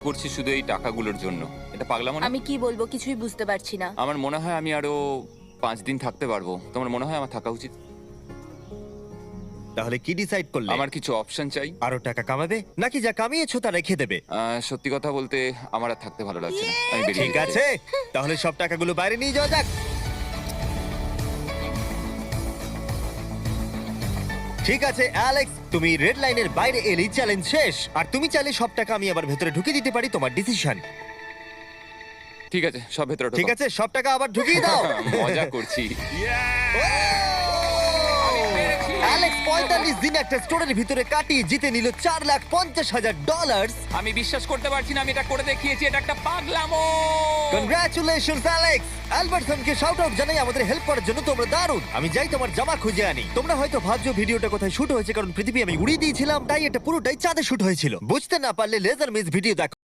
করছি শুধু এই টাকাগুলোর জন্য। এটা পাগলামো না? আমি কি বলবো কিছুই বুঝতে পারছি না। আমার মনে হয় আমি আরো 5 দিন থাকতে পারবো। তোমার মনে হয় আমার থাকা উচিত? তাহলে কি ডিসাইড করলে? আমার কিছু অপশন চাই। আরো টাকা কামাবে নাকি যা কামিয়েছো তা রেখে দেবে? সত্যি কথা বলতে আমার আর থাকতে ভালো লাগছে না, আমি বেরিয়ে ঠিক যেতে আছে, চাই। তাহলে সব টাকাগুলো বাইরে নিয়ে যাওয়া যাক। ঠিক আছে অ্যালেক্স, তুমি রেড লাইনের বাইরে এলেই চ্যালেঞ্জ শেষ। আর তুমি চাইলে সব টাকা আমি আবার ভেতরে ঢুকে দিতে পারি, তোমার ডিসিশন। ঠিক আছে, সব ভেতরে ঢোকাও। ঠিক আছে, সব টাকা আবার ঢুকিয়ে দাও। মজা করছি। অ্যালেক্স 45 দিন একটা স্টোরের ভিতরে কাটিয়ে জিতে নিল $4,50,000। আমি বিশ্বাস করতে পারছি না আমি এটা করে দেখিয়েছি, এটা একটা পাগলামো। Congratulations Alex. অ্যালবার্টসনকে শাউট আউট জানাই আমাদের হেল্প করার জন্য, তোমরা দারুণ। আমি যাই তোমার জামা খুঁজে আনি। তোমরা হয়তো ভাবছো ভিডিওটা কোথায় শুট হয়েছে, কারণ পৃথিবী আমি উড়িয়ে দিয়েছিলাম, তাই এটা পুরোটাই চাঁদে শুট হয়েছিল। বুঝতে না পারলে লেজার মিস ভিডিও দেখো।